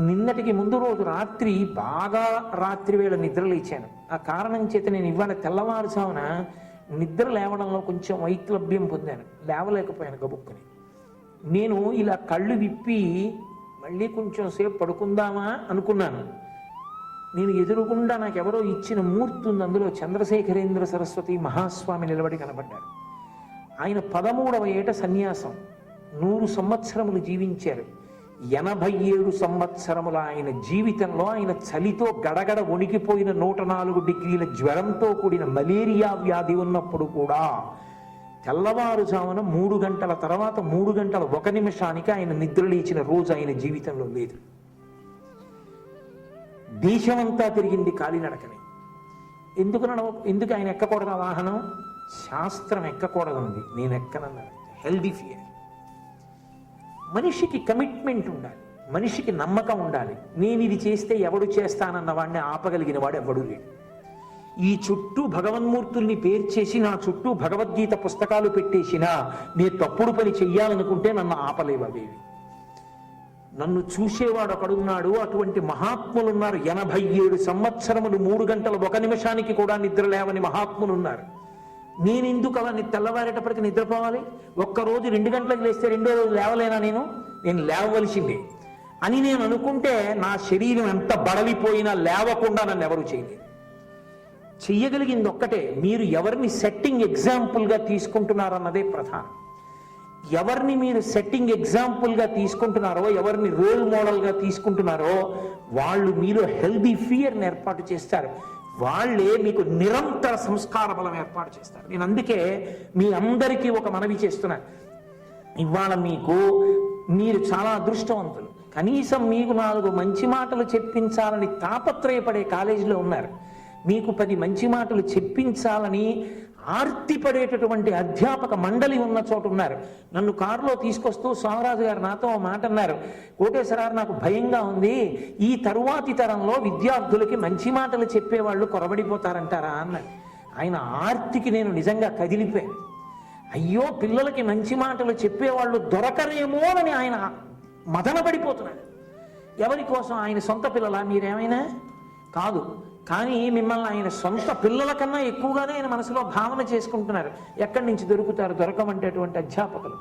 నిన్నటికి ముందు రోజు రాత్రి బాగా రాత్రి వేళ నిద్ర లేచాను. ఆ కారణం చేత నేను ఇవాళ తెల్లవారుజామున నిద్ర లేవడంలో కొంచెం వైక్లభ్యం పొందాను, లేవలేకపోయాను గబుక్కుని. నేను ఇలా కళ్ళు విప్పి మళ్ళీ కొంచెం సేపు పడుకుందామా అనుకున్నాను. నేను ఎదురుగుండా నాకెవరో ఇచ్చిన మూర్తి ఉంది, అందులో చంద్రశేఖరేంద్ర సరస్వతి మహాస్వామి నిలబడి కనబడ్డారు. ఆయన 13వ ఏట సన్యాసం, 100 సంవత్సరములు జీవించారు. 87 సంవత్సరముల ఆయన జీవితంలో ఆయన చలితో గడగడ వణికిపోయిన 104 డిగ్రీల జ్వరంతో కూడిన మలేరియా వ్యాధి ఉన్నప్పుడు కూడా తెల్లవారుజామున 3 గంటల తర్వాత 3 గంటల 1 నిమిషానికి ఆయన నిద్ర లేచిన రోజు ఆయన జీవితంలో లేదు. దేశమంతా తిరిగింది కాలినడకని. ఎందుకు ఆయన ఎక్కకూడదు ఆ వాహనం? శాస్త్రం ఎక్కకూడదు ఉంది, నేను ఎక్కనన్నాను. Healthy fear. మనిషికి కమిట్మెంట్ ఉండాలి, మనిషికి నమ్మకం ఉండాలి. నేను ఇది చేస్తే ఎవడు చేస్తానన్న వాడిని ఆపగలిగిన వాడు ఎవడు లేడు. ఈ చుట్టూ భగవన్మూర్తుల్ని పేర్చేసి నా చుట్టూ భగవద్గీత పుస్తకాలు పెట్టేసినా నేను తప్పుడు పని చెయ్యాలనుకుంటే నన్ను ఆపలేవవేవి. నన్ను చూసేవాడు ఒకడున్నాడు, అటువంటి మహాత్ములున్నారు. 87 సంవత్సరములు 3 గంటల 1 నిమిషానికి కూడా నిద్ర లేవని మహాత్ములు ఉన్నారు. నేను ఎందుకు అలా తెల్లవారేటప్పటికి నిద్రపోవాలి? ఒక్కరోజు 2 గంటలకు లేస్తే 2వ రోజు లేవలేనా? నేను లేవవలసిందే అని నేను అనుకుంటే నా శరీరం ఎంత బడలిపోయినా లేవకుండా నన్ను ఎవరు చేయలేదు. చెయ్యగలిగింది ఒక్కటే, మీరు ఎవరిని సెట్టింగ్ ఎగ్జాంపుల్గా తీసుకుంటున్నారన్నదే ప్రధానం. ఎవరిని మీరు సెట్టింగ్ ఎగ్జాంపుల్గా తీసుకుంటున్నారో, ఎవరిని రోల్ మోడల్గా తీసుకుంటున్నారో వాళ్ళు మీలో హెల్దీ ఫియర్ని ఏర్పాటు చేస్తారు. వాళ్ళే మీకు నిరంతర సంస్కార బలం ఏర్పాటు చేస్తారు. నేను అందుకే మీ అందరికీ ఒక మనవి చేస్తున్నాను. ఇవాళ మీరు చాలా అదృష్టవంతులు. కనీసం మీకు 4 మంచి మాటలు చెప్పించాలని తాపత్రయపడే కాలేజీలో ఉన్నారు. మీకు 10 మంచి మాటలు చెప్పించాలని ఆర్తిపడేటటువంటి అధ్యాపక మండలి ఉన్న చోట ఉన్నారు. నన్ను కారులో తీసుకొస్తూ స్వామిరాజు గారు నాతో ఓ మాట అన్నారు, కోటేశ్వరారు నాకు భయంగా ఉంది, ఈ తరువాతి తరంలో విద్యార్థులకి మంచి మాటలు చెప్పేవాళ్ళు కొరబడిపోతారంటారా అన్నారు. ఆయన ఆర్తికి నేను నిజంగా కదిలిపోయాను. అయ్యో, పిల్లలకి మంచి మాటలు చెప్పేవాళ్ళు దొరకరేమోనని ఆయన మదన పడిపోతున్నాడు. ఎవరి కోసం? ఆయన సొంత పిల్లలా? మీరేమైనా కాదు, కానీ మిమ్మల్ని ఆయన సొంత పిల్లల కన్నా ఎక్కువగానే ఆయన మనసులో భావన చేసుకుంటున్నారు. ఎక్కడి నుంచి దొరుకుతారు? దొరకమంటేటువంటి అధ్యాపకులు.